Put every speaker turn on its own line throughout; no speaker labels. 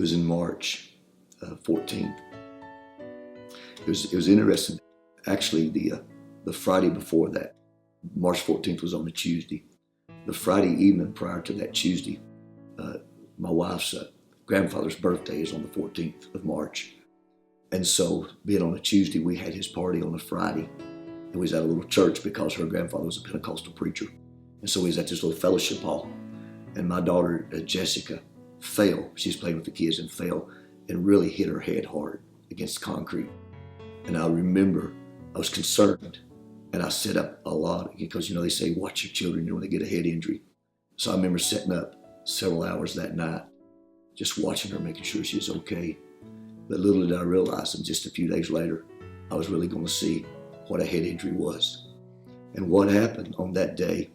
It was in March 14th. It was interesting. Actually, the Friday before that, March 14th was on a Tuesday. The Friday evening prior to that Tuesday, my wife's grandfather's birthday is on the 14th of March. And so, being on a Tuesday, we had his party on a Friday. And we was at a little church because her grandfather was a Pentecostal preacher. And so we was at this little fellowship hall. And my daughter, Jessica, fell. She's playing with the kids and fell and really hit her head hard against concrete. And I remember I was concerned. And I set up a lot because, they say, watch your children, when they get a head injury. So I remember setting up several hours that night, just watching her, making sure she was okay. But little did I realize that just a few days later, I was really going to see what a head injury was. And what happened on that day,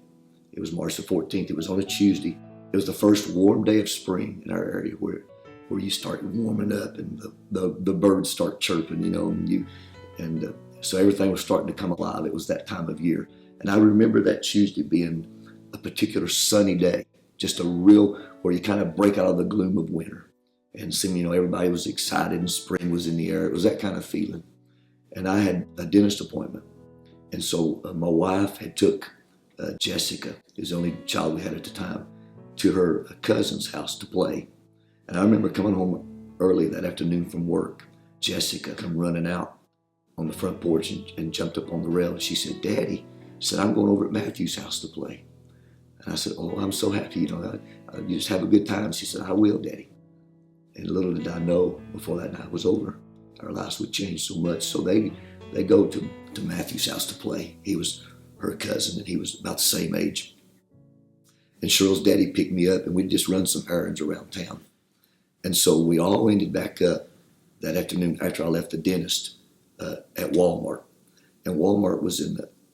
it was March the 14th, it was on a Tuesday. It was the first warm day of spring in our area where you start warming up and the birds start chirping, so everything was starting to come alive. It was that time of year. And I remember that Tuesday being a particular sunny day, just a real, where you kind of break out of the gloom of winter. And seeing, everybody was excited and spring was in the air. It was that kind of feeling. And I had a dentist appointment. And so my wife had took Jessica, who's the only child we had at the time, to her cousin's house to play. And I remember coming home early that afternoon from work. Jessica come running out on the front porch and jumped up on the rail. And she said, Daddy, I'm going over at Matthew's house to play. And I said, oh, I'm so happy, you just have a good time. She said, I will, Daddy. And little did I know before that night was over, our lives would change so much. So they go to Matthew's house to play. He was her cousin and he was about the same age. And Cheryl's daddy picked me up and we'd just run some errands around town. And so we all ended back up that afternoon after I left the dentist at Walmart. And Walmart was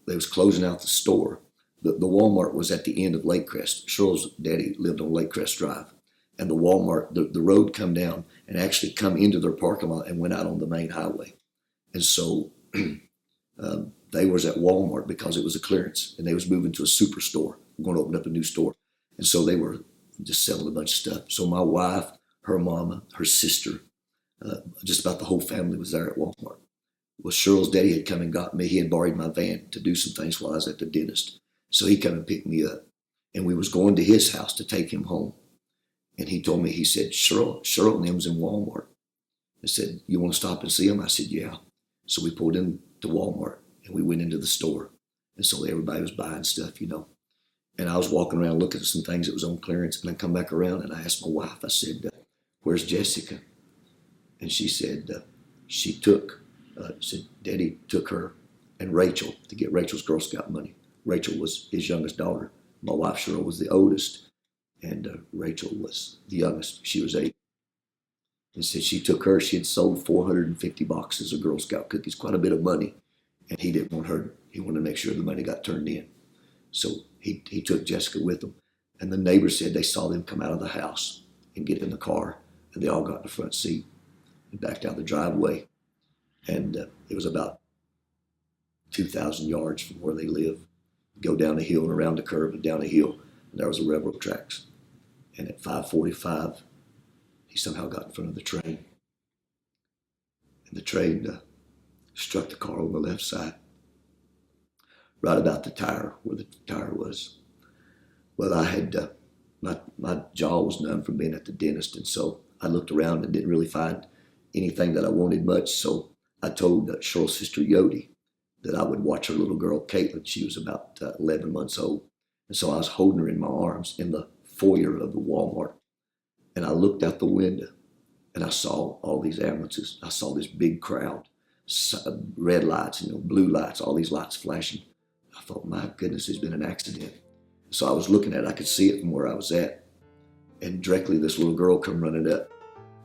they was closing out the store. The Walmart was at the end of Lakecrest. Cheryl's daddy lived on Lakecrest Drive. And the Walmart, the road come down and actually come into their parking lot and went out on the main highway. And so they was at Walmart because it was a clearance and they was moving to a superstore, going to open up a new store. And so they were just selling a bunch of stuff. So my wife, her mama, her sister, just about the whole family was there at Walmart. Well, Cheryl's daddy had come and got me. He had borrowed my van to do some things while I was at the dentist. So he came and picked me up. And we was going to his house to take him home. And he told me, he said, Cheryl and them's in Walmart. I said, you want to stop and see him? I said, yeah. So we pulled into Walmart and we went into the store. And so everybody was buying stuff, And I was walking around looking at some things that was on clearance. And I come back around and I asked my wife, I said, where's Jessica? And she said, Daddy took her and Rachel to get Rachel's Girl Scout money. Rachel was his youngest daughter. My wife, Cheryl, was the oldest. And Rachel was the youngest. She was 8. And so she took her. She had sold 450 boxes of Girl Scout cookies, quite a bit of money. And he didn't want her. He wanted to make sure the money got turned in. So he took Jessica with him. And the neighbors said they saw them come out of the house and get in the car. And they all got in the front seat and backed down the driveway. And it was about 2,000 yards from where they live. Go down the hill and around the curve and down the hill. And there was a railroad tracks. And at 5:45, he somehow got in front of the train. And the train struck the car on the left side, right about the tire, where the tire was. Well, I had, my jaw was numb from being at the dentist. And so I looked around and didn't really find anything that I wanted much. So I told Cheryl's sister Yodi that I would watch her little girl, Caitlin. She was about 11 months old. And so I was holding her in my arms in the foyer of the Walmart. And I looked out the window and I saw all these ambulances. I saw this big crowd, red lights, blue lights, all these lights flashing. I thought, my goodness, there's been an accident. So I was looking at it. I could see it from where I was at. And directly this little girl come running up.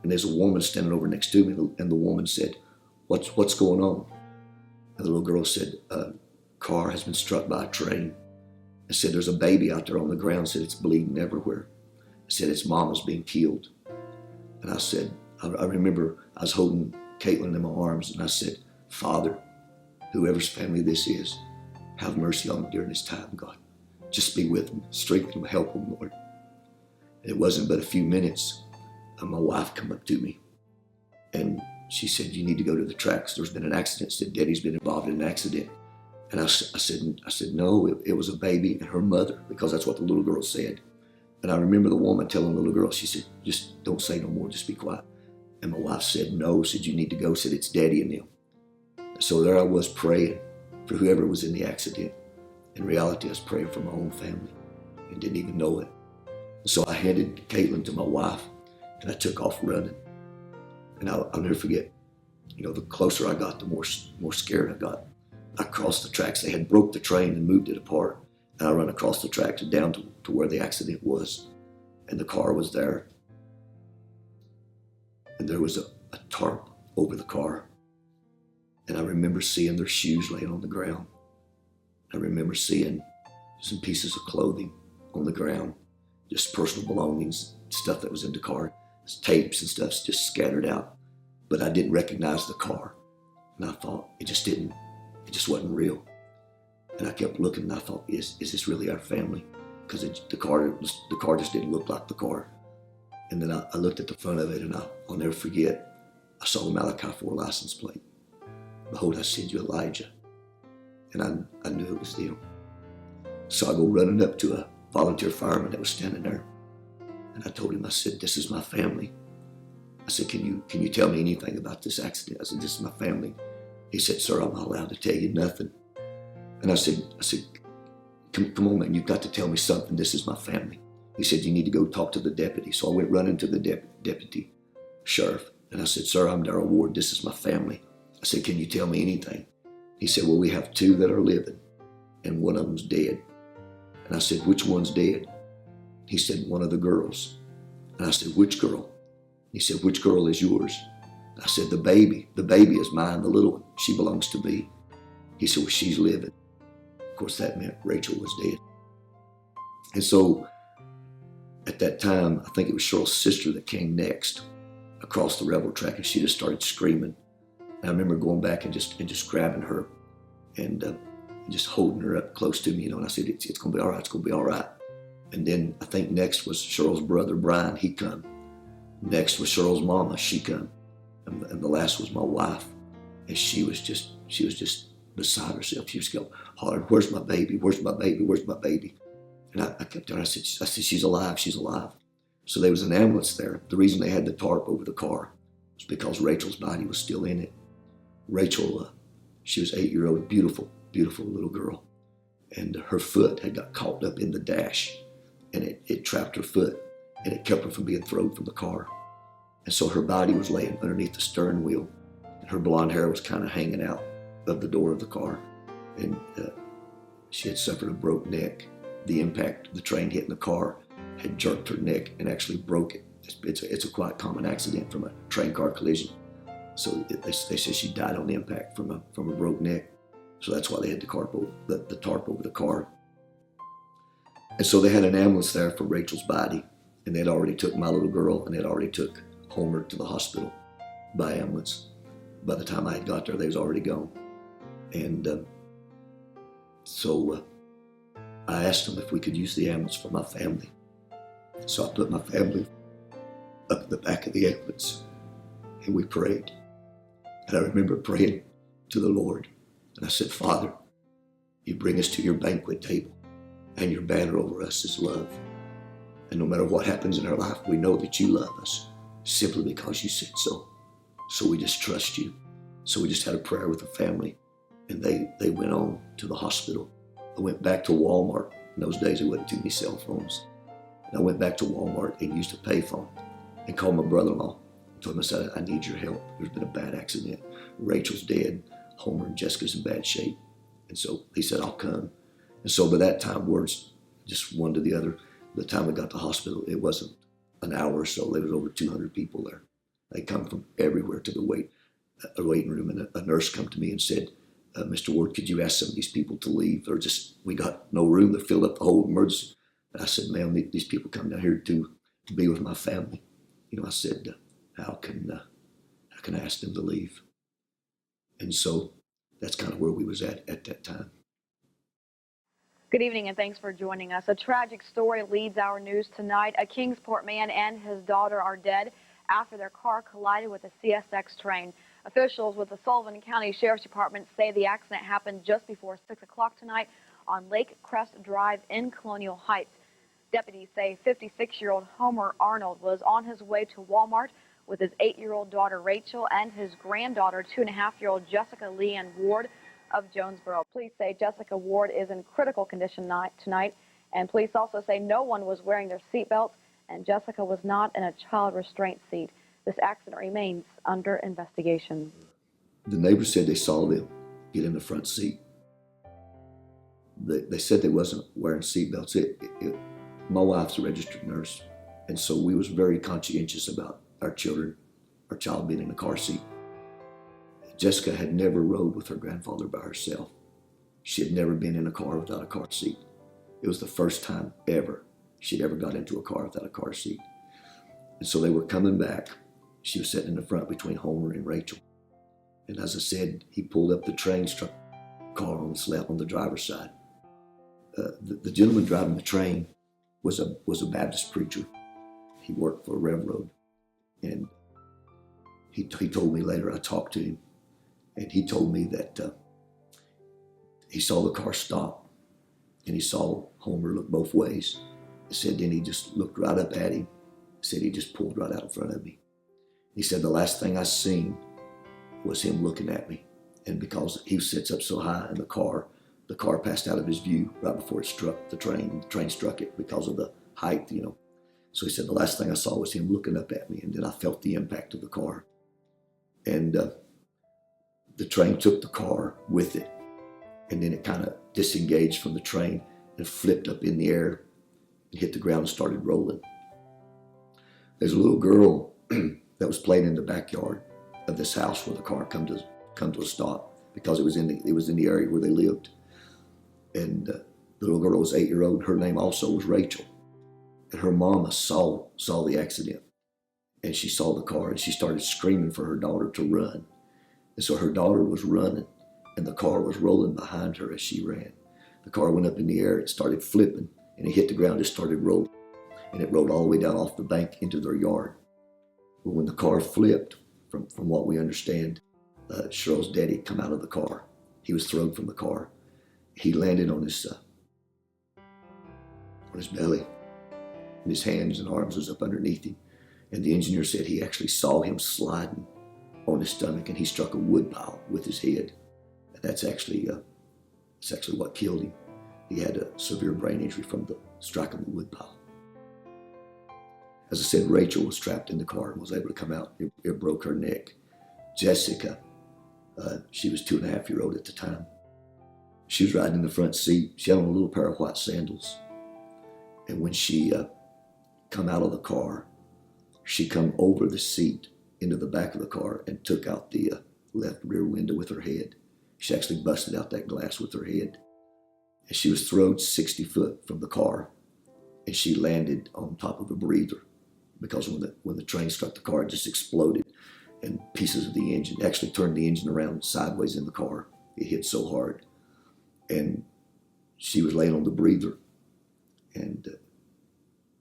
And there's a woman standing over next to me. And the woman said, what's going on? And the little girl said, a car has been struck by a train. I said, there's a baby out there on the ground. I said, it's bleeding everywhere. I said, its mama's being killed. And I said, I remember I was holding Caitlin in my arms and I said, Father, whoever's family this is, have mercy on them during this time, God. Just be with them, strengthen them, help them, Lord. And it wasn't but a few minutes my wife come up to me, and she said, "You need to go to the tracks. There's been an accident." Said, "Daddy's been involved in an accident." And I said, "No, it was a baby and her mother," because that's what the little girl said. And I remember the woman telling the little girl, she said, "Just don't say no more, just be quiet." And my wife said, "No," said, "You need to go," said, "It's Daddy and them." So there I was praying for whoever was in the accident. In reality, I was praying for my own family and didn't even know it. So I handed Caitlin to my wife, and I took off running. And I'll never forget, the closer I got, the more scared I got. I crossed the tracks. They had broke the train and moved it apart. And I ran across the tracks down to where the accident was. And the car was there. And there was a tarp over the car. And I remember seeing their shoes laying on the ground. I remember seeing some pieces of clothing on the ground, just personal belongings, stuff that was in the car, tapes and stuff just scattered out. But I didn't recognize the car. And I thought, it just wasn't real. And I kept looking, and I thought, is this really our family? Because the car just didn't look like the car. And then I looked at the front of it, and I'll never forget, I saw the Malachi 4 license plate. "Behold, I send you Elijah." And I knew it was them. So I go running up to a volunteer fireman that was standing there. And I told him, I said, "This is my family." I said, "Can you tell me anything about this accident?" I said, "This is my family." He said, "Sir, I'm not allowed to tell you nothing." And I said, Come on, man, you've got to tell me something. This is my family." He said, "You need to go talk to the deputy." So I went running to the deputy sheriff. And I said, "Sir, I'm Darrell Ward. This is my family." I said, "Can you tell me anything?" He said, "Well, we have 2 that are living, and one of them's dead." And I said, "Which one's dead?" He said, "One of the girls." And I said, "Which girl?" He said, "Which girl is yours?" I said, The baby is mine, the little one. She belongs to me." He said, "Well, she's living." Of course, that meant Rachel was dead. And so at that time, I think it was Cheryl's sister that came next across the railroad track, and she just started screaming. And I remember going back and just grabbing her and just holding her up close to me, and I said, it's going to be all right, it's going to be all right. And then I think next was Cheryl's brother, Brian, he come. Next was Cheryl's mama, she come. And the last was my wife. And she was just beside herself. She was going hollering, "Where's my baby? Where's my baby? Where's my baby?" And I kept telling her, I said, "She's alive, she's alive." So there was an ambulance there. The reason they had the tarp over the car was because Rachel's body was still in it. Rachel, she was 8-year-old, beautiful, beautiful little girl. And her foot had got caught up in the dash, and it trapped her foot, and it kept her from being thrown from the car. And so her body was laying underneath the stern wheel, and her blonde hair was kind of hanging out of the door of the car. And she had suffered a broke neck. The impact of the train hitting the car had jerked her neck and actually broke it. It's a quite common accident from a train car collision. So they say she died on impact from a broke neck. So that's why they had the tarp over the car. And so they had an ambulance there for Rachel's body, and they'd already took my little girl, and they'd already took Homer to the hospital by ambulance. By the time I had got there, they was already gone. And so I asked them if we could use the ambulance for my family. So I put my family up in the back of the ambulance, and we prayed. And I remember praying to the Lord, and I said, "Father, you bring us to your banquet table, and your banner over us is love. And no matter what happens in our life, we know that you love us simply because you said so. So we just trust you." So we just had a prayer with the family, and they went on to the hospital. I went back to Walmart. In those days, there wasn't too many cell phones. And I went back to Walmart and used a payphone and called my brother-in-law. I told him, I said, "I need your help. There's been a bad accident. Rachel's dead. Homer and Jessica's in bad shape." And so he said, "I'll come." And so by that time, words just one to the other. By the time we got to the hospital, it wasn't an hour or so. There was over 200 people there. They come from everywhere to the waiting room. And a nurse come to me and said, "Mr. Ward, could you ask some of these people to leave? We got no room to fill up the whole emergency." And I said, "Ma'am, these people come down here to be with my family." I said, how can I ask them to leave?" And so that's kind of where we was at that time.
Good evening, and thanks for joining us. A tragic story leads our news tonight. A Kingsport man and his daughter are dead after their car collided with a CSX train. Officials with the Sullivan County Sheriff's Department say the accident happened just before 6 o'clock tonight on Lake Crest Drive in Colonial Heights. Deputies say 56-year-old Homer Arnold was on his way to Walmart with his 8-year-old daughter Rachel and his granddaughter 2.5-year-old Jessica Leanne Ward of Jonesboro. Police say Jessica Ward is in critical condition tonight, and police also say no one was wearing their seatbelts and Jessica was not in a child restraint seat. This accident remains under investigation.
The neighbors said they saw them get in the front seat. They said they wasn't wearing seatbelts. My wife's a registered nurse, and so we was very conscientious about our child being in a car seat. Jessica had never rode with her grandfather by herself. She had never been in a car without a car seat. It was the first time ever she'd ever got into a car without a car seat. And so they were coming back. She was sitting in the front between Homer and Rachel. And as I said, he pulled up the train, struck the car on the driver's side. The gentleman driving the train was a Baptist preacher. He worked for a railroad. And he told me later, I talked to him, and he told me that he saw the car stop, and he saw Homer look both ways. He said then he just looked right up at him. He said he just pulled right out in front of me. He said the last thing I seen was him looking at me. And because he sits up so high in the car passed out of his view right before it struck the train. The train struck it because of the height, So he said the last thing I saw was him looking up at me, and then I felt the impact of the car. And the train took the car with it, and then it kind of disengaged from the train and flipped up in the air and hit the ground and started rolling. There's a little girl that was playing in the backyard of this house where the car come to a stop because it was in the area where they lived. And the little girl was 8-year-old. Her name also was Rachel. And her mama saw the accident, and she saw the car, and she started screaming for her daughter to run. And so her daughter was running, and the car was rolling behind her as she ran. The car went up in the air, it started flipping, and it hit the ground, it started rolling. And it rolled all the way down off the bank into their yard. But when the car flipped, from what we understand, Cheryl's daddy come out of the car. He was thrown from the car. He landed on his belly. And his hands and arms was up underneath him. And the engineer said he actually saw him sliding on his stomach, and he struck a wood pile with his head. And that's actually what killed him. He had a severe brain injury from the striking the wood pile. As I said, Rachel was trapped in the car and was able to come out. It broke her neck. Jessica, she was 2.5-year-old at the time. She was riding in the front seat. She had on a little pair of white sandals. And when she come out of the car, she come over the seat into the back of the car and took out the left rear window with her head. She actually busted out that glass with her head. And she was thrown 60 foot from the car, and she landed on top of a breather because when the train struck the car, it just exploded, and pieces of the engine actually turned the engine around sideways in the car. It hit so hard. And she was laying on the breather, and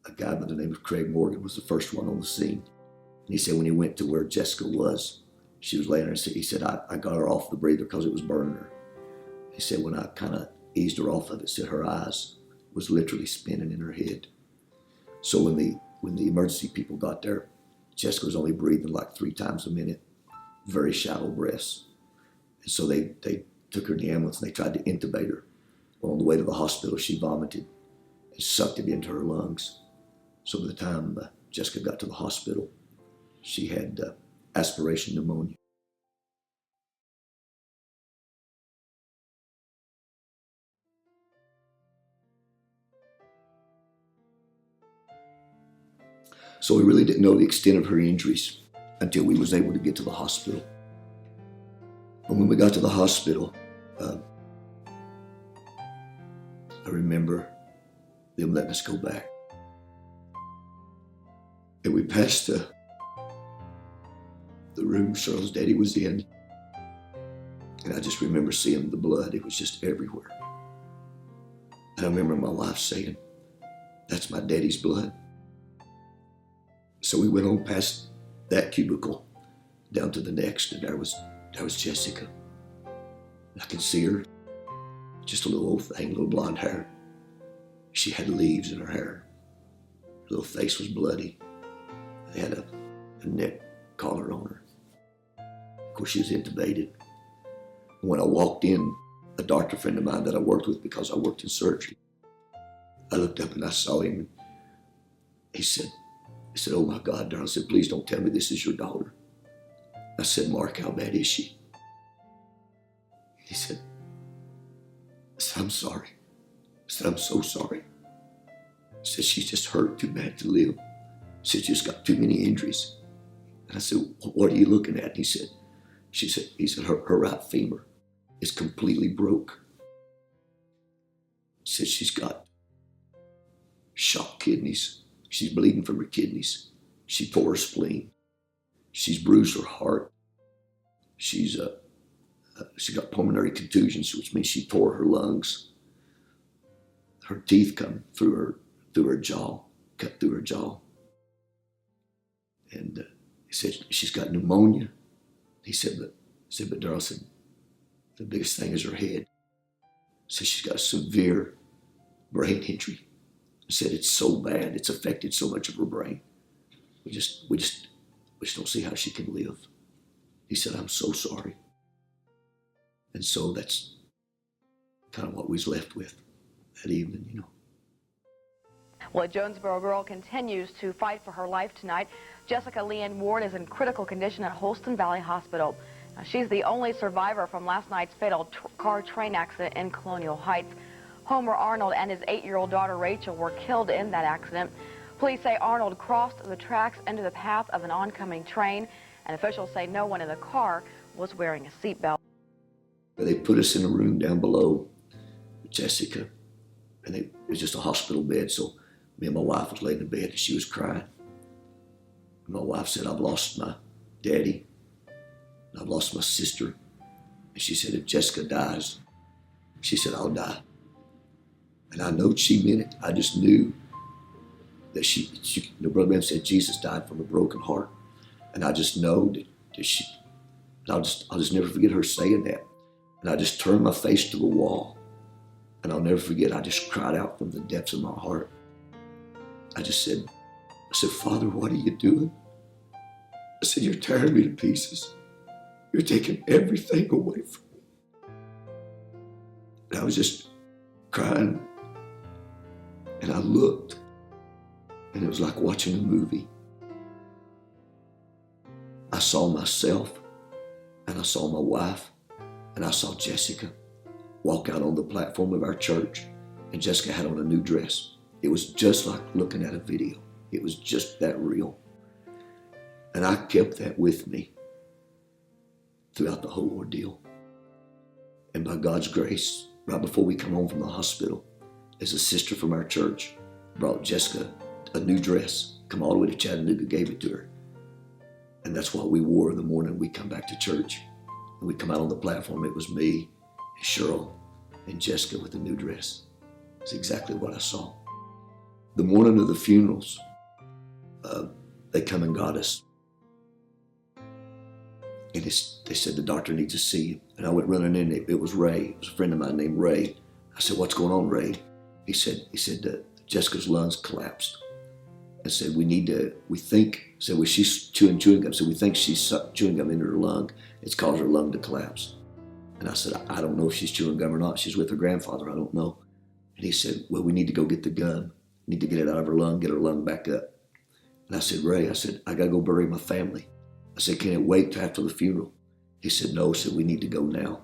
a guy by the name of Craig Morgan was the first one on the scene. And he said when he went to where Jessica was, she was laying there, and he said, I got her off the breather because it was burning her. He said when I kind of eased her off of it, said her eyes was literally spinning in her head. So when the emergency people got there, Jessica was only breathing like 3 times a minute, very shallow breaths. And so they took her in the ambulance, and they tried to intubate her. Well, on the way to the hospital, she vomited and sucked it into her lungs. So by the time Jessica got to the hospital, she had aspiration pneumonia. So we really didn't know the extent of her injuries until we was able to get to the hospital. And when we got to the hospital, I remember them letting us go back. And we passed the room Cheryl's daddy was in. And I just remember seeing the blood. It was just everywhere. And I remember my wife saying, "That's my daddy's blood." So we went on past that cubicle down to the next, and there was Jessica. I could see her, just a little old thing, little blonde hair. She had leaves in her hair. Her little face was bloody. They had a neck collar on her. Of course, she was intubated. When I walked in, a doctor friend of mine that I worked with because I worked in surgery, I looked up and I saw him. He said, "Oh my God, Darrell." I said, "Please don't tell me this is your daughter." I said, "Mark, how bad is she?" He said, "I'm sorry." I said, "I'm so sorry." He said, "She's just hurt too bad to live." He said, "She's got too many injuries." And I said, "What are you looking at?" He said, her right femur is completely broke. He said, "She's got shocked kidneys. She's bleeding from her kidneys. She tore her spleen. She's bruised her heart. She got pulmonary contusions, which means she tore her lungs. Her teeth come through her jaw, cut through her jaw." And he said, "She's got pneumonia." He said, but Darrell said, "The biggest thing is her head." He said, "She's got severe brain injury." He said, "It's so bad, it's affected so much of her brain. We just don't see how she can live." He said, "I'm so sorry." And so that's kind of what we was left with that evening, you know.
Well, a Jonesboro girl continues to fight for her life tonight. Jessica Leanne Ward is in critical condition at Holston Valley Hospital. Now, she's the only survivor from last night's fatal car train accident in Colonial Heights. Homer Arnold and his 8-year-old daughter Rachel were killed in that accident. Police say Arnold crossed the tracks into the path of an oncoming train, and officials say no one in the car was wearing a seatbelt.
They put us in a room down below with Jessica, and it was just a hospital bed, so me and my wife was laying in bed and she was crying. And my wife said, "I've lost my daddy, and I've lost my sister." And she said, "If Jessica dies," she said, "I'll die." And I know she meant it. I just knew that she Brother Branham said Jesus died from a broken heart. And I just know that she, and I'll just never forget her saying that. And I just turned my face to the wall. And I'll never forget, I just cried out from the depths of my heart. I said, "Father, what are you doing?" I said, "You're tearing me to pieces. You're taking everything away from me." And I was just crying. And I looked, and it was like watching a movie. I saw myself, and I saw my wife, and I saw Jessica walk out on the platform of our church, and Jessica had on a new dress. It was just like looking at a video. It was just that real. And I kept that with me throughout the whole ordeal. And by God's grace, right before we come home from the hospital, as a sister from our church brought Jessica a new dress, come all the way to Chattanooga, gave it to her. And that's what we wore the morning we come back to church. And we come out on the platform, it was me and Cheryl and Jessica with a new dress. It's exactly what I saw. The morning of the funerals, they come and got us. And they said, "The doctor needs to see you." And I went running in. It was Ray. It was a friend of mine named Ray. I said, "What's going on, Ray?" He said Jessica's lungs collapsed. I said, she's chewing gum. So we think she's sucked chewing gum into her lung. It's caused her lung to collapse. And I said, I don't know if she's chewing gum or not. She's with her grandfather. I don't know. And he said, "Well, we need to go get the gun. We need to get it out of her lung, get her lung back up." And I said, "Ray," I got to go bury my family. I said, "Can it wait till after the funeral?" He said, "No." I said, "We need to go now.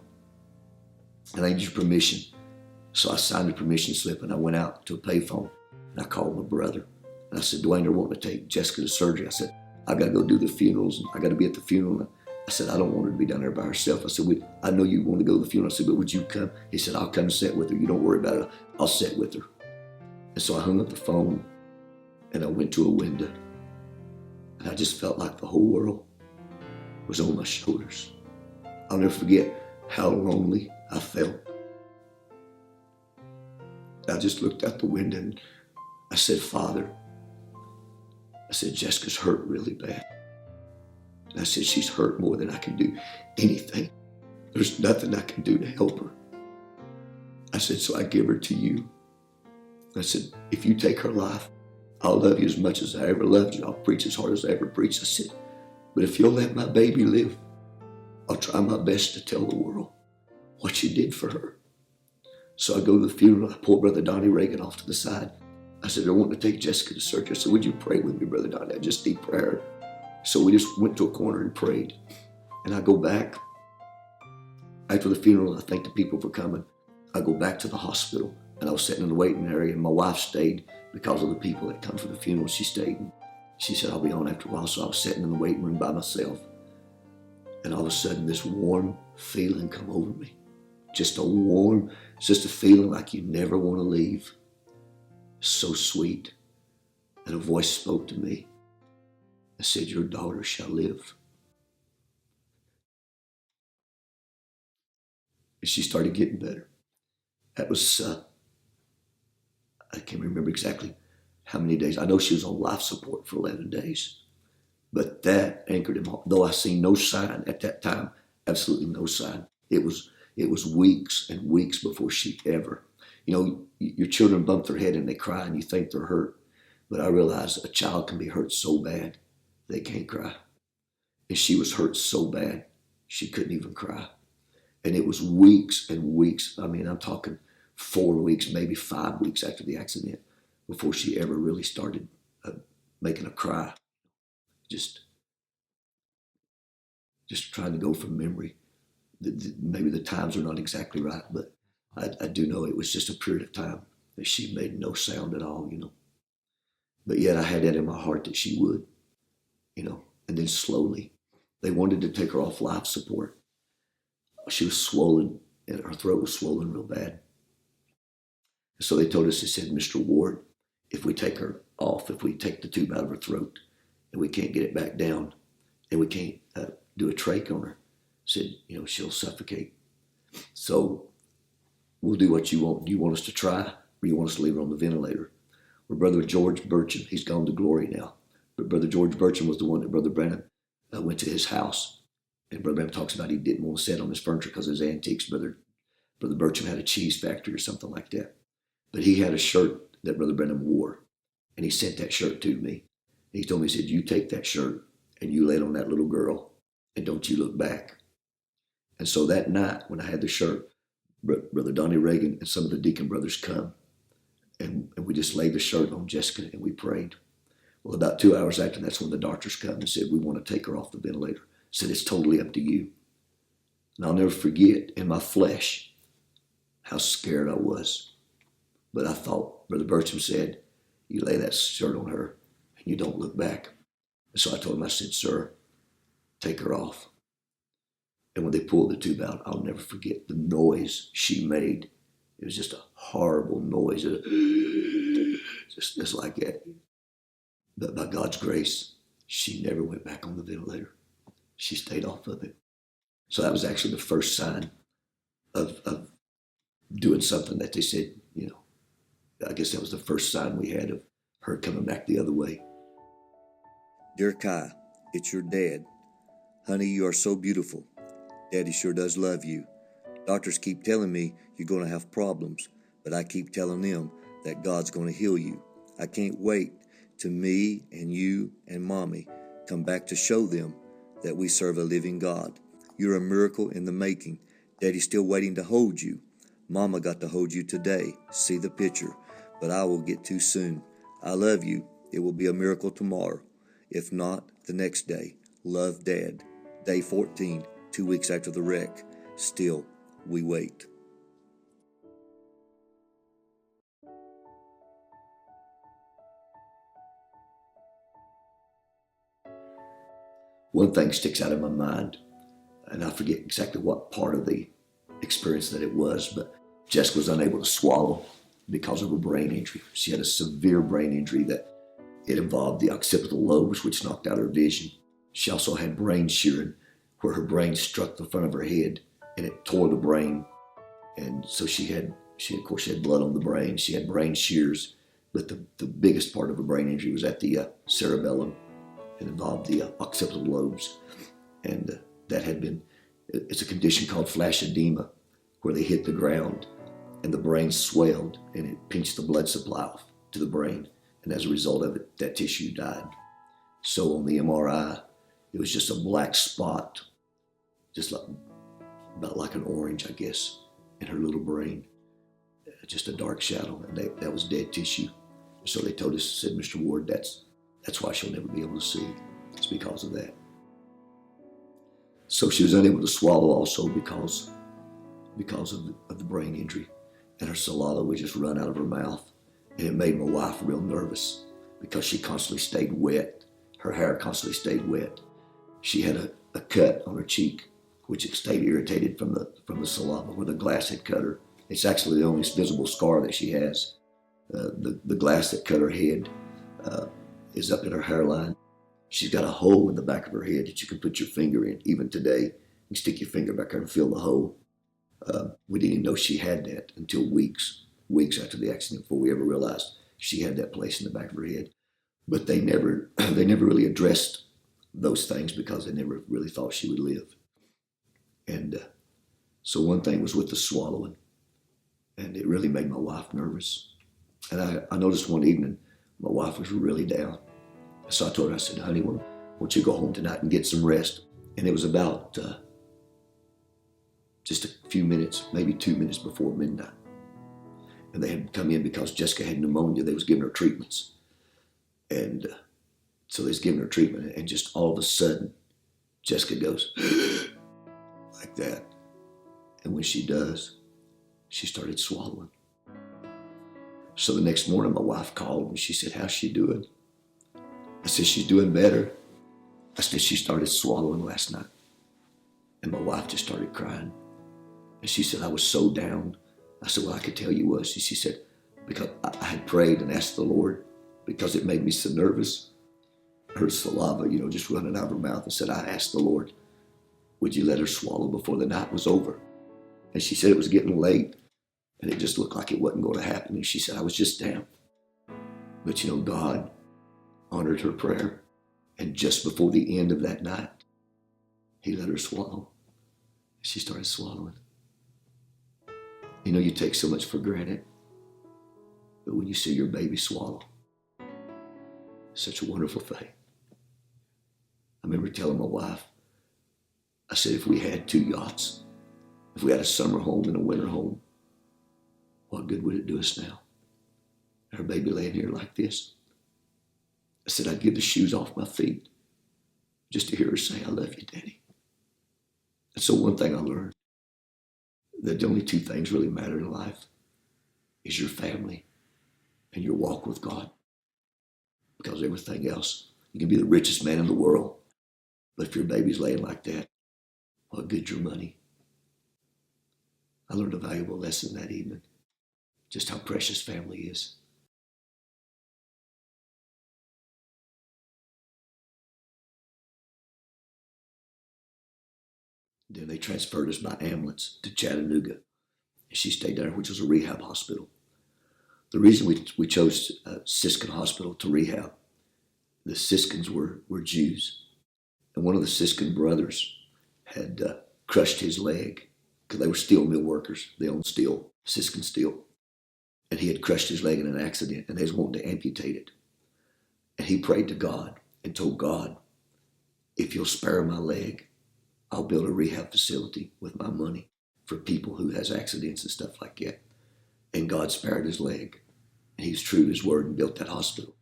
And I need your permission." So I signed a permission slip and I went out to a payphone and I called my brother. And I said, "Dwayne, they're wanting to take Jessica to surgery." I said, "I got to go do the funerals and I got to be at the funeral." I said, "I don't want her to be down there by herself." I said, "I know you want to go to the funeral." I said, "But would you come?" He said, "I'll come and sit with her. You don't worry about it. I'll sit with her." And so I hung up the phone and I went to a window and I just felt like the whole world was on my shoulders. I'll never forget how lonely I felt. I just looked out the window and I said, "Father," I said, "Jessica's hurt really bad." And I said, she's hurt more than I can do anything. There's nothing I can do to help her. I said, so I give her to you. I said, if you take her life, I'll love you as much as I ever loved you. I'll preach as hard as I ever preached. I said, but if you'll let my baby live, I'll try my best to tell the world what you did for her. So I go to the funeral. I pull Brother Donnie Reagan off to the side. I said, I want to take Jessica to surgery. I said, would you pray with me, Brother Donnie? I just need prayer. So we just went to a corner and prayed. And I go back. After the funeral, I thank the people for coming. I go back to the hospital, and I was sitting in the waiting area, and my wife stayed because of the people that come for the funeral. She stayed, and she said, I'll be on after a while. So I was sitting in the waiting room by myself, and all of a sudden, this warm feeling come over me. Just a feeling like you never want to leave. So sweet. And a voice spoke to me and said, your daughter shall live. And she started getting better. That was, I can't remember exactly how many days. I know she was on life support for 11 days. But that anchored him. Though I seen no sign at that time, absolutely no sign. It was weeks and weeks before she ever. You know, your children bump their head and they cry and you think they're hurt. But I realized a child can be hurt so bad they can't cry. And she was hurt so bad she couldn't even cry. And it was weeks and weeks. I mean, I'm talking 4 weeks, maybe 5 weeks after the accident before she ever really started making a cry. Just trying to go from memory. Maybe the times are not exactly right, but I do know it was just a period of time that she made no sound at all, you know. But yet I had that in my heart that she would, you know. And then slowly, they wanted to take her off life support. She was swollen, and her throat was swollen real bad. So they told us, they said, Mr. Ward, if we take her off, if we take the tube out of her throat, and we can't get it back down, and we can't do a trach on her, said, you know, she'll suffocate. So we'll do what you want. Do you want us to try, or you want us to leave her on the ventilator? Well, Brother George Burcham, he's gone to glory now. But Brother George Burcham was the one that Brother Branham went to his house. And Brother Branham talks about he didn't want to sit on his furniture because of his antiques. Brother Burcham had a cheese factory or something like that. But he had a shirt that Brother Branham wore. And he sent that shirt to me. And he told me, he said, you take that shirt and you lay it on that little girl and don't you look back. And so that night when I had the shirt, Brother Donnie Reagan and some of the deacon brothers come. And we just laid the shirt on Jessica and we prayed. Well, about 2 hours after, that's when the doctors come and said, we want to take her off the ventilator. Said, it's totally up to you. And I'll never forget in my flesh how scared I was. But I thought, Brother Burcham said, you lay that shirt on her and you don't look back. And so I told him, I said, sir, take her off. And when they pulled the tube out, I'll never forget the noise she made. It was just a horrible noise. Just like that. But by God's grace, she never went back on the ventilator. She stayed off of it. So that was actually the first sign of doing something that they said, you know, I guess that was the first sign we had of her coming back the other way.
Dear Kai, it's your dad. Honey, you are so beautiful. Daddy sure does love you. Doctors keep telling me you're going to have problems, but I keep telling them that God's going to heal you. I can't wait till me and you and Mommy come back to show them that we serve a living God. You're a miracle in the making. Daddy's still waiting to hold you. Mama got to hold you today. See the picture. But I will get too soon. I love you. It will be a miracle tomorrow. If not, the next day. Love, Dad. Day 14, 2 weeks after the wreck. Still, we wait.
One thing sticks out in my mind, and I forget exactly what part of the experience that it was, but Jessica was unable to swallow because of her brain injury. She had a severe brain injury that it involved the occipital lobes, which knocked out her vision. She also had brain shearing, where her brain struck the front of her head and it tore the brain. And so she had blood on the brain. She had brain shears, but the biggest part of her brain injury was at the cerebellum. It involved the occipital lobes. And it's a condition called flash edema, where they hit the ground and the brain swelled and it pinched the blood supply off to the brain. And as a result of it, that tissue died. So on the MRI, it was just a black spot, about like an orange, I guess, in her little brain. Just a dark shadow, and that was dead tissue. So they told us, said, Mr. Ward, that's why she'll never be able to see. It's because of that. So she was unable to swallow also because of the brain injury. And her saliva would just run out of her mouth. And it made my wife real nervous because she constantly stayed wet. Her hair constantly stayed wet. She had a cut on her cheek, which it stayed irritated from the saliva where the glass had cut her. It's actually the only visible scar that she has. The glass that cut her head is up in her hairline. She's got a hole in the back of her head that you can put your finger in. Even today, you stick your finger back there and feel the hole. We didn't even know she had that until weeks after the accident before we ever realized she had that place in the back of her head. But they never really addressed those things because they never really thought she would live. And so one thing was with the swallowing, and it really made my wife nervous. And I noticed one evening my wife was really down. So I told her, I said, honey, why don't you go home tonight and get some rest? And it was about just a few minutes, maybe 2 minutes before midnight. And they had come in because Jessica had pneumonia. They was giving her treatments. And so they was giving her treatment, and just all of a sudden, Jessica goes like that. And when she does, she started swallowing. So the next morning, my wife called and she said, how's she doing? I said, she's doing better. I said, she started swallowing last night. And my wife just started crying. And she said, I was so down. I said, well, I could tell you was. She said, because I had prayed and asked the Lord because it made me so nervous. Her saliva, just running out of her mouth, and said, I asked the Lord, would you let her swallow before the night was over? And she said it was getting late and it just looked like it wasn't going to happen. And she said, I was just down. But God honored her prayer. And just before the end of that night, he let her swallow. She started swallowing. You take so much for granted. But when you see your baby swallow, it's such a wonderful thing. I remember telling my wife, I said, if we had 2 yachts, if we had a summer home and a winter home, what good would it do us now? Our baby laying here like this. I said, I'd give the shoes off my feet just to hear her say, I love you, Daddy. And so one thing I learned, that the only 2 things really matter in life is your family and your walk with God. Because everything else, you can be the richest man in the world, but if your baby's laying like that, what good's your money? I learned a valuable lesson that evening, just how precious family is. Then they transferred us by ambulance to Chattanooga. And she stayed there, which was a rehab hospital. The reason we chose Siskin Hospital to rehab, the Siskins were Jews. And one of the Siskin brothers had crushed his leg because they were steel mill workers. They owned steel, Siskin Steel. And he had crushed his leg in an accident, and they was wanting to amputate it. And he prayed to God and told God, if you'll spare my leg, I'll build a rehab facility with my money for people who has accidents and stuff like that. And God spared his leg. And he was true to his word and built that hospital.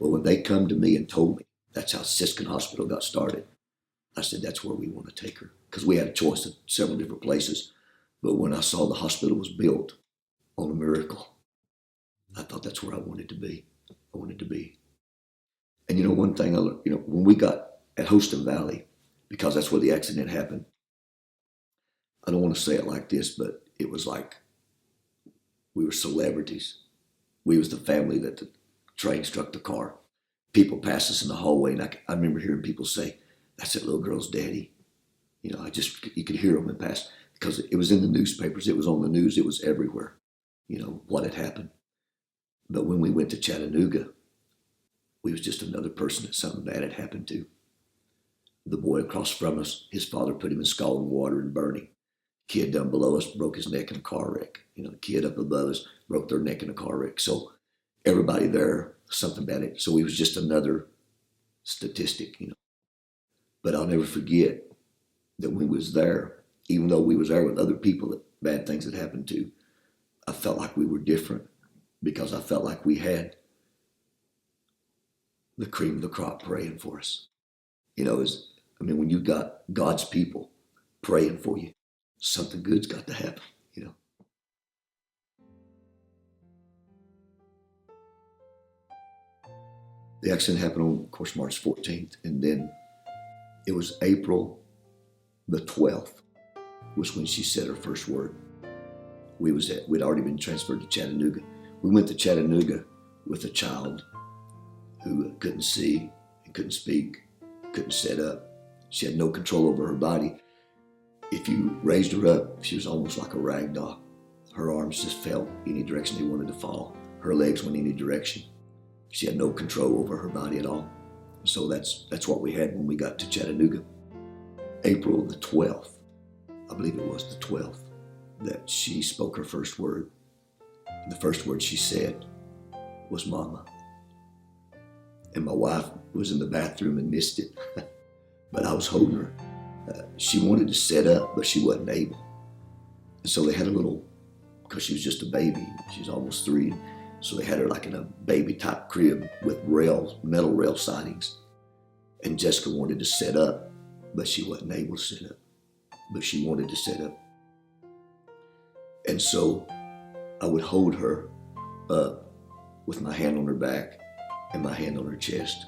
Well, when they come to me and told me that's how Siskin Hospital got started, I said, that's where we want to take her. Because we had a choice of several different places. But when I saw the hospital was built on a miracle, I thought that's where I wanted to be. I wanted to be. And one thing I learned, when we got at Hostin Valley, because that's where the accident happened, I don't want to say it like this, but it was like we were celebrities. We was the family that the train struck the car. People passed us in the hallway, and I remember hearing people say, that's that little girl's daddy. You could hear them and pass, because it was in the newspapers, it was on the news, it was everywhere, what had happened. But when we went to Chattanooga, we was just another person that something bad had happened to. The boy across from us, his father put him in scalding water and burned him. Kid down below us broke his neck in a car wreck. The kid up above us broke their neck in a car wreck. So everybody there, something bad. So he was just another statistic. But I'll never forget that when we was there, even though we was there with other people that bad things had happened to, I felt like we were different because I felt like we had the cream of the crop praying for us. When you got God's people praying for you, something good's got to happen. The accident happened on, of course, March 14th, and then it was April the 12th was when she said her first word. We'd already been transferred to Chattanooga. We went to Chattanooga with a child who couldn't see and couldn't speak, couldn't sit up. She had no control over her body. If you raised her up, she was almost like a rag doll. Her arms just fell any direction they wanted to fall. Her legs went any direction. She had no control over her body at all. So that's what we had when we got to Chattanooga. April the 12th, I believe it was the 12th, that she spoke her first word. And the first word she said was "Mama." And my wife was in the bathroom and missed it. But I was holding her. She wanted to sit up, but she wasn't able. And so they had a little, because she was just a baby, she was almost 3, so they had her like in a baby type crib with metal rail sidings. And Jessica wanted to sit up, but she wasn't able to sit up. But she wanted to sit up. And so I would hold her up with my hand on her back and my hand on her chest.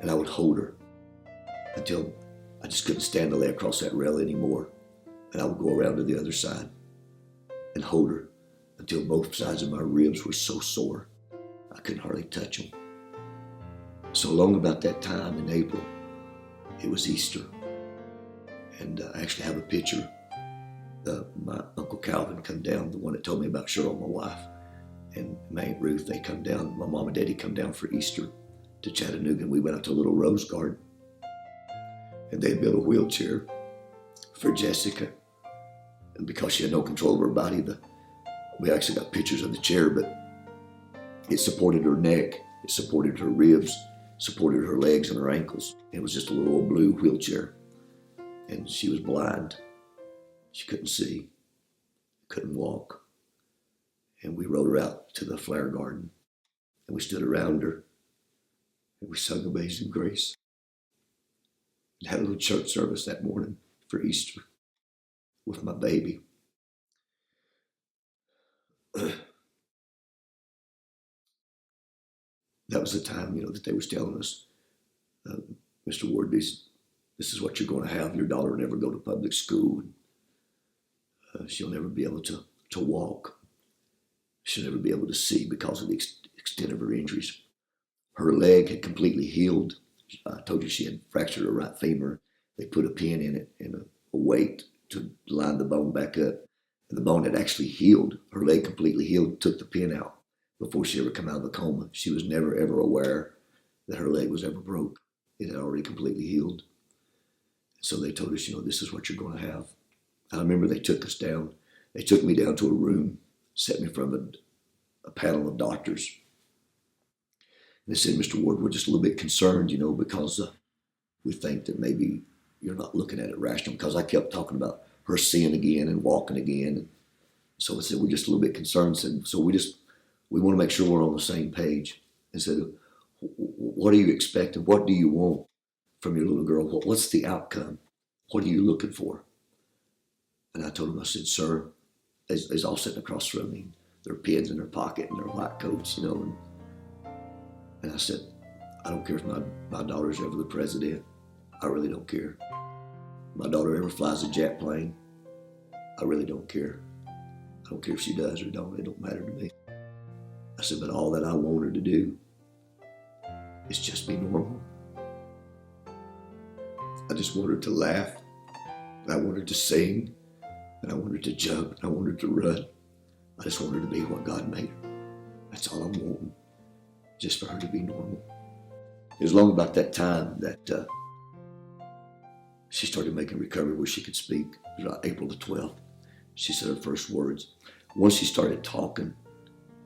And I would hold her until I just couldn't stand to lay across that rail anymore. And I would go around to the other side and hold her until both sides of my ribs were so sore I couldn't hardly touch them. So along about that time in April, it was Easter. And I actually have a picture. My Uncle Calvin come down, the one that told me about Cheryl, my wife, and my Aunt Ruth, they come down. My mom and daddy come down for Easter to Chattanooga, and we went out to a little rose garden. And they built a wheelchair for Jessica. And because she had no control over her body, we actually got pictures of the chair, but it supported her neck, it supported her ribs, supported her legs and her ankles. It was just a little old blue wheelchair. And she was blind. She couldn't see, couldn't walk. And we rode her out to the flower garden, and we stood around her, and we sung Amazing Grace. And had a little church service that morning for Easter with my baby. That was the time, that they was telling us, Mr. Ward, this is what you're going to have. Your daughter will never go to public school. She'll never be able to walk. She'll never be able to see because of the extent of her injuries. Her leg had completely healed. I told you she had fractured her right femur. They put a pin in it and a weight to line the bone back up. And the bone had actually healed. Her leg completely healed, took the pin out before she ever come out of the coma. She was never, ever aware that her leg was ever broke. It had already completely healed. So they told us, this is what you're going to have. I remember they took us down. They took me down to a room, set me in front of a panel of doctors. And they said, Mr. Ward, we're just a little bit concerned, because we think that maybe you're not looking at it rational. Because I kept talking about her seeing again and walking again. And so I said, we're just a little bit concerned. So we want to make sure we're on the same page. And said, what are you expecting? What do you want from your little girl? What's the outcome? What are you looking for? And I told him, I said, sir, they's all sitting across from me. Their pins in their pocket and their white coats, And I said, I don't care if my daughter's ever the president. I really don't care. My daughter ever flies a jet plane. I really don't care. I don't care if she does or don't. It don't matter to me. I said, but all that I want her to do is just be normal. I just want her to laugh. And I want her to sing. And I want her to jump. And I want her to run. I just want her to be what God made her. That's all I'm wanting. Just for her to be normal. It was long about that time that she started making recovery where she could speak. It was about April the 12th. She said her first words. Once she started talking,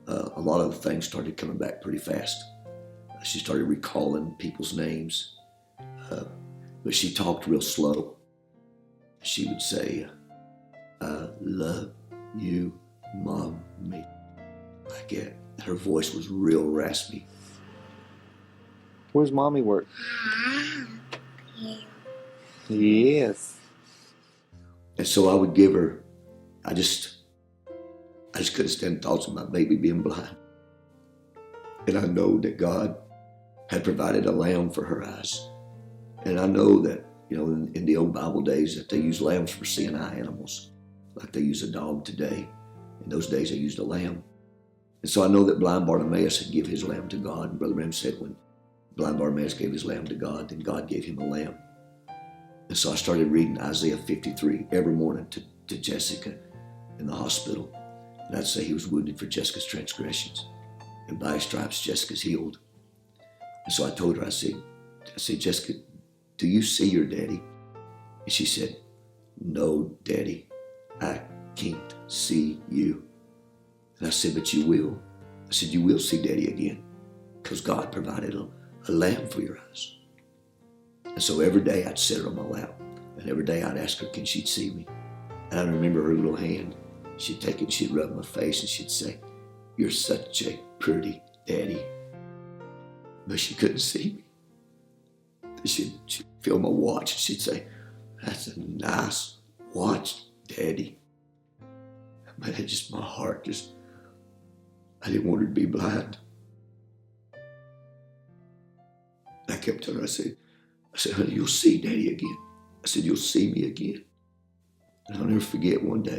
a lot of the things started coming back pretty fast. She started recalling people's names, but she talked real slow. She would say, I love you, Mommy. Like that. Her voice was real raspy.
Where's Mommy work? Yes.
And so I would give her, I just couldn't stand thoughts of my baby being blind. And I know that God had provided a lamb for her eyes. And I know that, in the old Bible days that they used lambs for seeing eye animals, like they use a dog today. In those days they used a lamb. And so I know that blind Bartimaeus had given his lamb to God. And Brother Ram said when blind Bartimaeus gave his lamb to God, then God gave him a lamb. And so I started reading Isaiah 53 every morning to Jessica in the hospital. And I'd say he was wounded for Jessica's transgressions. And by his stripes, Jessica's healed. And so I told her, I said, Jessica, do you see your daddy? And she said, no, Daddy, I can't see you. And I said, but you will. I said, you will see Daddy again because God provided a lamb for your eyes. And so every day I'd sit her on my lap, and every day I'd ask her, can she see me? And I remember her little hand. She'd take it and she'd rub my face and she'd say, you're such a pretty daddy. But she couldn't see me. She'd feel my watch and she'd say, that's a nice watch, Daddy. But my heart I didn't want her to be blind. I kept telling her, I said, honey, you'll see Daddy again. I said, you'll see me again. And I'll never forget one day.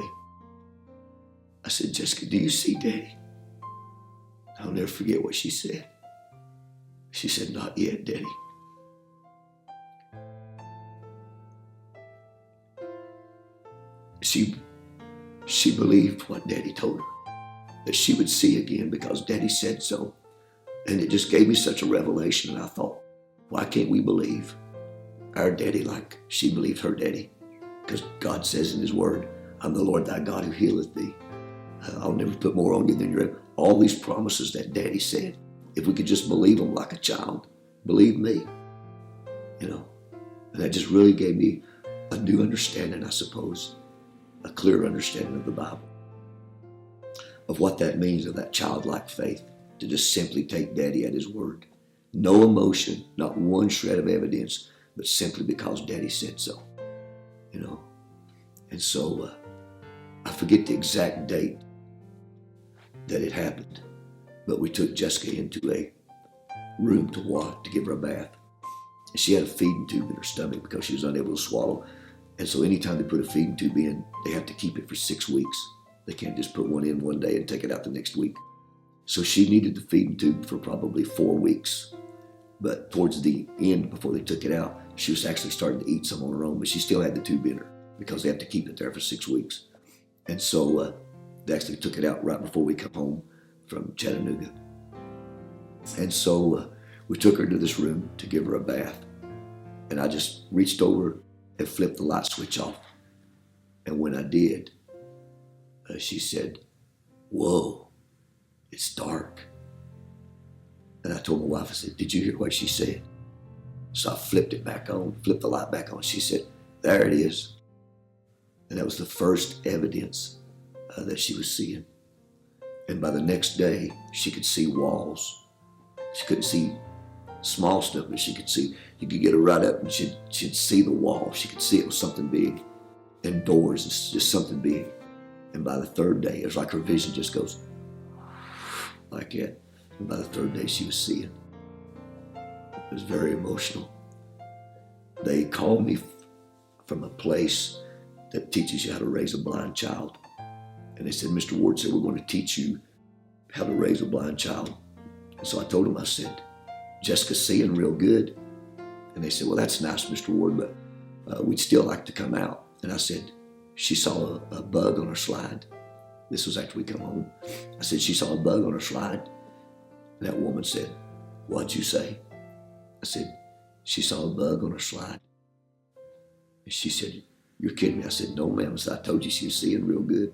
I said, Jessica, do you see Daddy? I'll never forget what she said. She said, not yet, Daddy. She believed what Daddy told her, that she would see again because Daddy said so. And it just gave me such a revelation. And I thought, why can't we believe our daddy like she believed her daddy? Because God says in his word, I'm the Lord thy God who healeth thee. I'll never put more on you than you're able. All these promises that Daddy said, if we could just believe them like a child, believe me, And that just really gave me a new understanding, I suppose, a clear understanding of the Bible, of what that means, of that childlike faith, to just simply take Daddy at his word. No emotion, not one shred of evidence, but simply because Daddy said so, And so I forget the exact date that it happened, but we took Jessica into a room to give her a bath. And she had a feeding tube in her stomach because she was unable to swallow. And so anytime they put a feeding tube in, they have to keep it for 6 weeks. They can't just put one in one day and take it out the next week. So she needed the feeding tube for probably 4 weeks. But towards the end, before they took it out, she was actually starting to eat some on her own, but she still had the tube in her because they have to keep it there for 6 weeks. And so they actually took it out right before we come home from Chattanooga. And so we took her to this room to give her a bath. And I just reached over and flipped the light switch off. And when I did, she said, whoa, it's dark. And I told my wife, I said, did you hear what she said? So I flipped it back on, flipped the light back on. She said, there it is. And that was the first evidence that she was seeing. And by the next day, she could see walls. She couldn't see small stuff, but she could see, you could get her right up and she'd see the wall. She could see it was something big. And doors, it's just something big. And by the third day, it was like her vision just goes like that. And by the third day, she was seeing. It was very emotional. They called me from a place that teaches you how to raise a blind child. And they said, Mr. Ward said, we're going to teach you how to raise a blind child. And so I told them, I said, Jessica's seeing real good. And they said, well, that's nice, Mr. Ward, but we'd still like to come out. And I said, she saw a bug on her slide. This was after we come home. I said, she saw a bug on her slide. And that woman said, what'd you say? I said, she saw a bug on her slide. And she said, you're kidding me. I said, no, ma'am. I said, I told you she was seeing real good.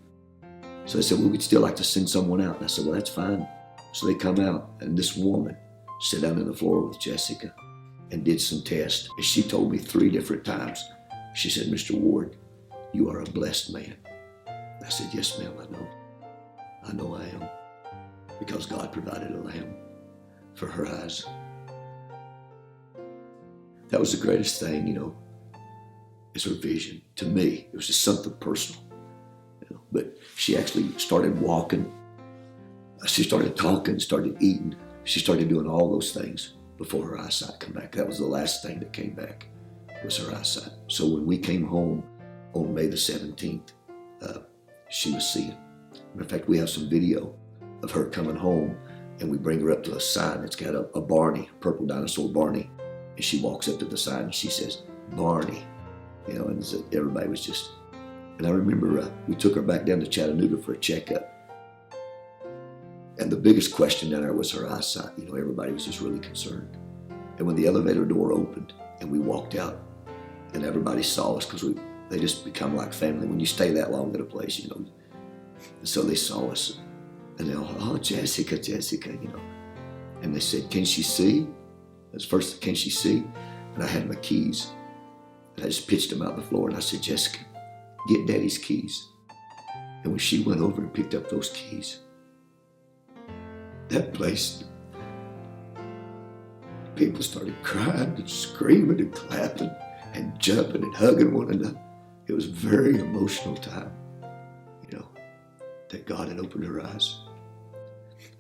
So they said, well, we'd still like to send someone out. And I said, well, that's fine. So they come out, and this woman sat down on the floor with Jessica and did some tests. And she told me 3 different times. She said, Mr. Ward, you are a blessed man. I said, yes, ma'am, I know. I know I am. Because God provided a lamb for her eyes. That was the greatest thing, you know, is her vision. To me, it was just something personal. You know, but she actually started walking. She started talking, started eating. She started doing all those things before her eyesight came back. That was the last thing that came back, was her eyesight. So when we came home on May the 17th, she was seeing. Matter of fact, we have some video of her coming home, and we bring her up to a sign that's got a Barney, a purple dinosaur Barney. And she walks up to the sign and she says, Barney. You know, and everybody was just, and I remember we took her back down to Chattanooga for a checkup. And the biggest question down there was her eyesight. You know, everybody was just really concerned. And when the elevator door opened and we walked out and everybody saw us, because they just become like family when you stay that long at a place, you know. And so they saw us and they all, oh, Jessica, Jessica, you know. And they said, can she see? That's first, can she see? And I had my keys. And I just pitched them out on the floor and I said, Jessica, get Daddy's keys. And when she went over and picked up those keys, that place, people started crying and screaming and clapping and jumping and hugging one another. It was a very emotional time, you know, that God had opened her eyes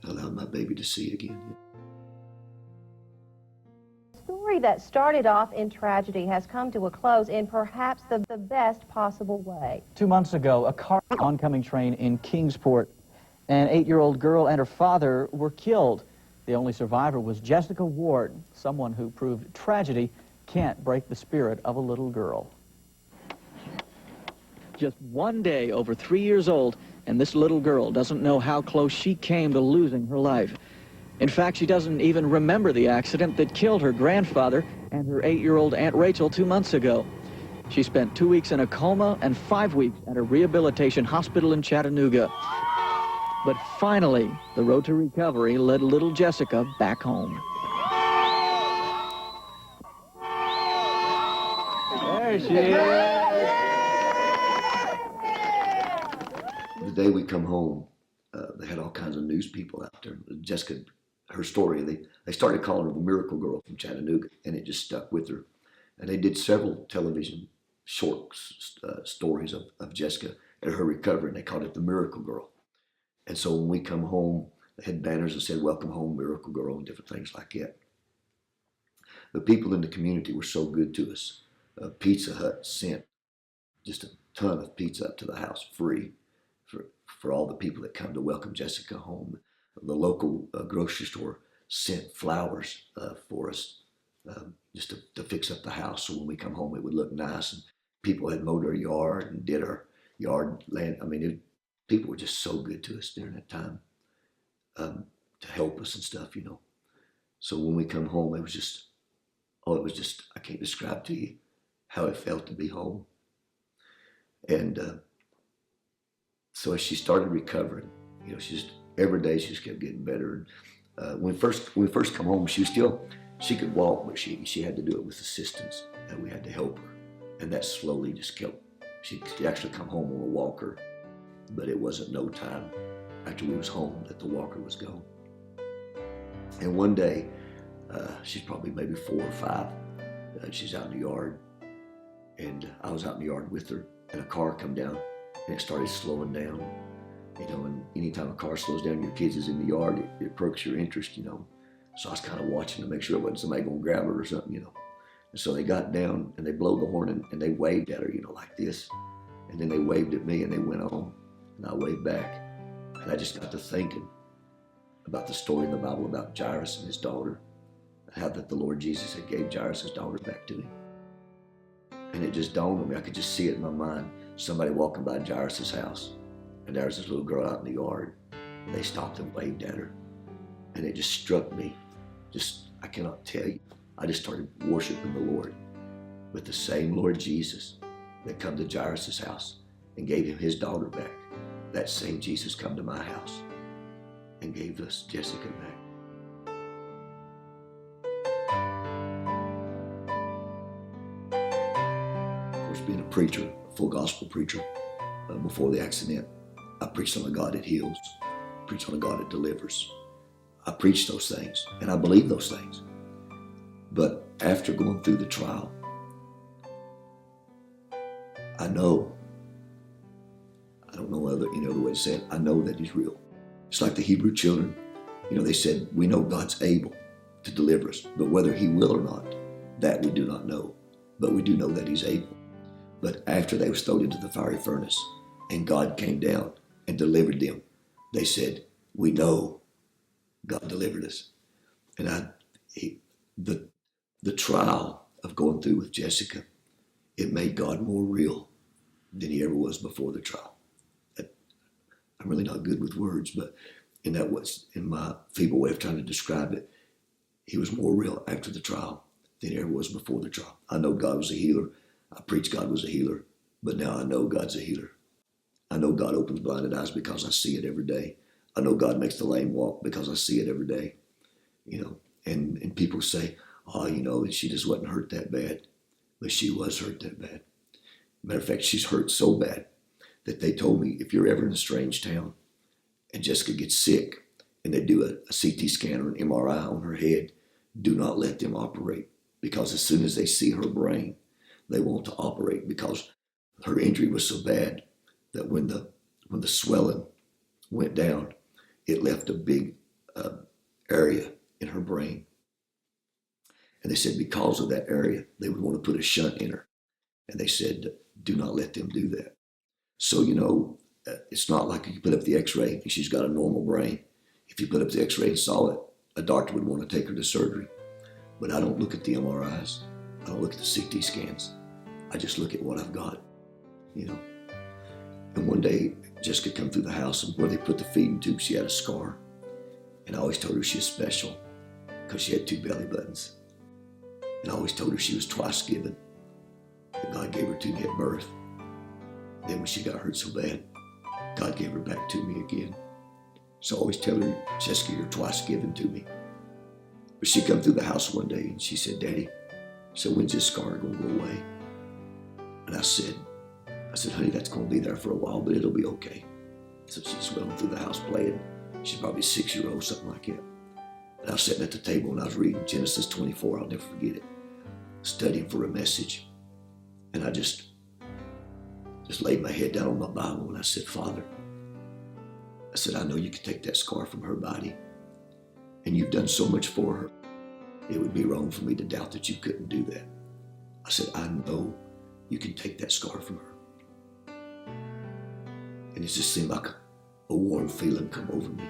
and allowed my baby to see again.
The story that started off in tragedy has come to a close in perhaps the best possible way.
2 months ago, a car oncoming train in Kingsport. An 8-year-old girl and her father were killed. The only survivor was Jessica Ward, someone who proved tragedy can't break the spirit of a little girl. Just one day, over 3 years old, and this little girl doesn't know how close she came to losing her life. In fact, she doesn't even remember the accident that killed her grandfather and her 8-year-old Aunt Rachel 2 months ago. She spent 2 weeks in a coma and 5 weeks at a rehabilitation hospital in Chattanooga. But finally, the road to recovery led little Jessica back home. There she is!
The day we come home, they had all kinds of news people out there. Jessica, her story, they started calling her the Miracle Girl from Chattanooga, and it just stuck with her. And they did several television short stories of Jessica and her recovery, and they called it the Miracle Girl. And so when we come home, they had banners that said, welcome home, Miracle Girl, and different things like that. The people in the community were so good to us. Pizza Hut sent just a ton of pizza up to the house free for all the people that come to welcome Jessica home. The local grocery store sent flowers for us just to fix up the house, so when we come home it would look nice. And people had mowed our yard and did our yard land. I mean, people were just so good to us during that time to help us and stuff, you know. So when we come home, it was just, I can't describe to you how it felt to be home. And so as she started recovering, you know, every day she just kept getting better. And when we first come home, she could walk, but she had to do it with assistance, and we had to help her. And that slowly just kept, she actually come home on a walker, but it wasn't no time after we was home that the walker was gone. And one day, she's probably maybe 4 or 5, she's out in the yard, and I was out in the yard with her, and a car come down, and it started slowing down. You know, and anytime a car slows down, your kids is in the yard, it perks your interest, you know. So I was kind of watching to make sure it wasn't somebody gonna grab her or something, you know. And so they got down and they blow the horn and they waved at her, you know, like this. And then they waved at me and they went on, and I waved back. And I just got to thinking about the story in the Bible about Jairus and his daughter, how that the Lord Jesus had gave Jairus his daughter back to him. And it just dawned on me, I could just see it in my mind, somebody walking by Jairus' house. And there was this little girl out in the yard. And they stopped and waved at her. And it just struck me. I cannot tell you I just started worshiping the Lord. But the same Lord Jesus that come to Jairus' house and gave him his daughter back, that same Jesus come to my house and gave us Jessica back. Of course, being a preacher, a full gospel preacher, before the accident, I preached on a God that heals, preached on a God that delivers. I preached those things, and I believe those things. But after going through the trial, I know, I don't know any other way to say it, I know that he's real. It's like the Hebrew children, they said, we know God's able to deliver us, but whether he will or not, that we do not know. But we do know that he's able. But after they were thrown into the fiery furnace and God came down and delivered them, they said, we know God delivered us. And the trial of going through with Jessica, it made God more real than he ever was before the trial. I'm really not good with words, but in my feeble way of trying to describe it, he was more real after the trial than he ever was before the trial. I know God was a healer. I preached God was a healer, but now I know God's a healer. I know God opens blinded eyes because I see it every day. I know God makes the lame walk because I see it every day. And people say, she just wasn't hurt that bad. But she was hurt that bad. Matter of fact, she's hurt so bad that they told me, if you're ever in a strange town and Jessica gets sick and they do a CT scan or an MRI on her head, do not let them operate, because as soon as they see her brain, they want to operate, because her injury was so bad that when the swelling went down, it left a big area in her brain. And they said because of that area, they would want to put a shunt in her. And they said, do not let them do that. So, it's not like you put up the x-ray and she's got a normal brain. If you put up the x-ray and saw it, a doctor would want to take her to surgery. But I don't look at the MRIs. I don't look at the CT scans. I just look at what I've got, And one day, Jessica come through the house, and where they put the feeding tube, she had a scar. And I always told her she was special because she had 2 belly buttons. And I always told her she was twice given. That God gave her to me at birth. Then when she got hurt so bad, God gave her back to me again. So I always tell her, Jessica, you're twice given to me. But she come through the house one day and she said, Daddy, so when's this scar going to go away? And I said, honey, that's going to be there for a while, but it'll be okay. So she's running through the house playing. She's probably 6-year-old, something like that. And I was sitting at the table and I was reading Genesis 24. I'll never forget it. Studying for a message. And I just laid my head down on my Bible and I said, Father, I said, I know you can take that scar from her body. And you've done so much for her. It would be wrong for me to doubt that you couldn't do that. I said, I know you can take that scar from her. And it just seemed like a warm feeling come over me.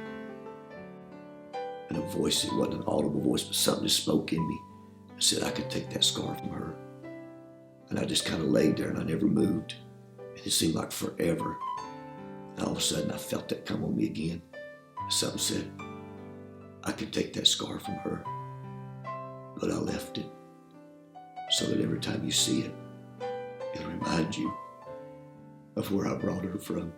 And a voice, it wasn't an audible voice, but something just spoke in me. I said, I could take that scar from her. And I just kind of laid there and I never moved. And it seemed like forever. And all of a sudden I felt that come on me again. Something said, I could take that scar from her, but I left it so that every time you see it, it'll remind you of where I brought her from.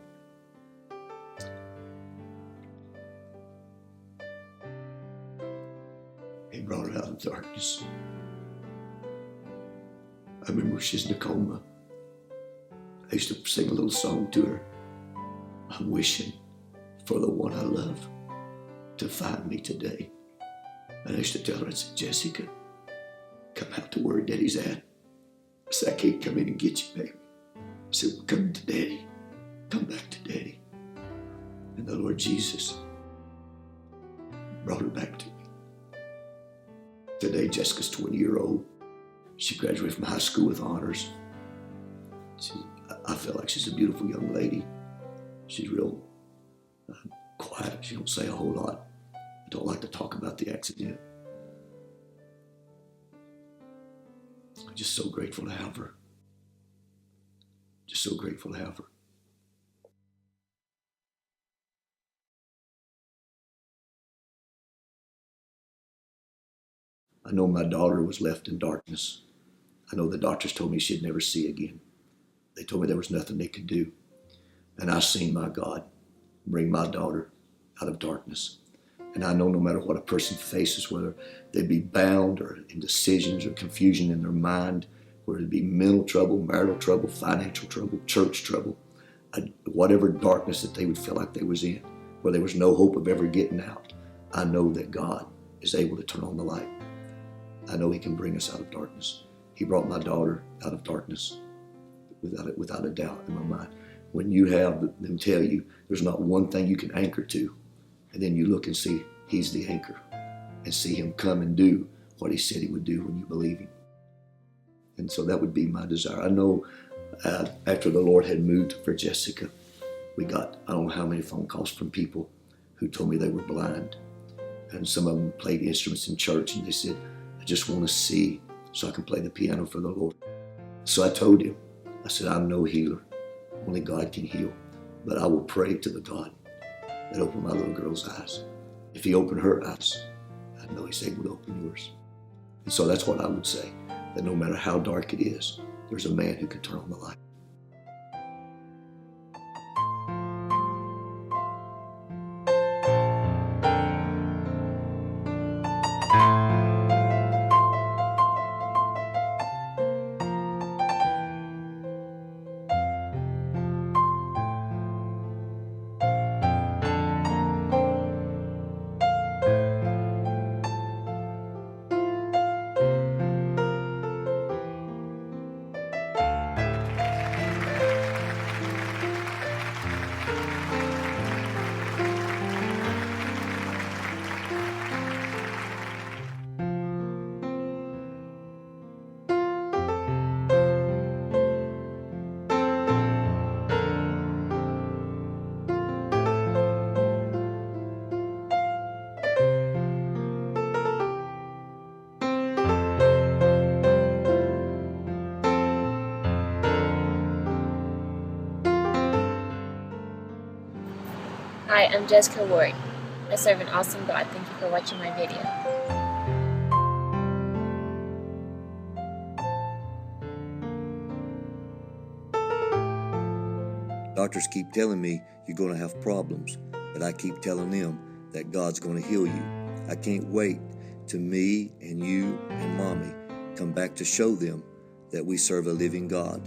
He brought her out of darkness. I remember she's in a coma. I used to sing a little song to her. I'm wishing for the one I love to find me today. And I used to tell her, I said, Jessica, come out to where Daddy's at. I said, I can't come in and get you, baby. I said, well, come to Daddy. Come back to Daddy. And the Lord Jesus brought her back to me. Today, Jessica's 20-year-old. She graduated from high school with honors. I feel like she's a beautiful young lady. She's real quiet. She don't say a whole lot. I don't like to talk about the accident. I'm just so grateful to have her. Just so grateful to have her. I know my daughter was left in darkness. I know the doctors told me she'd never see again. They told me there was nothing they could do. And I seen my God bring my daughter out of darkness. And I know no matter what a person faces, whether they be bound or in decisions or confusion in their mind, whether it be mental trouble, marital trouble, financial trouble, church trouble, whatever darkness that they would feel like they was in, where there was no hope of ever getting out, I know that God is able to turn on the light. I know he can bring us out of darkness. He brought my daughter out of darkness without a doubt in my mind. When you have them tell you there's not one thing you can anchor to, and then you look and see he's the anchor and see him come and do what he said he would do when you believe him. And so that would be my desire. I know after the Lord had moved for Jessica, we got, I don't know how many phone calls from people who told me they were blind. And some of them played instruments in church, and they said, I just want to see so I can play the piano for the Lord. So I told him, I said, I'm no healer. Only God can heal. But I will pray to the God that opened my little girl's eyes. If he opened her eyes, I know he's able to open yours. And so that's what I would say, that no matter how dark it is, there's a man who can turn on the light.
Hi, I'm Darrell Ward. I serve an awesome God. Thank you for watching my video.
Doctors keep telling me you're going to have problems, but I keep telling them that God's going to heal you. I can't wait till me and you and Mommy come back to show them that we serve a living God.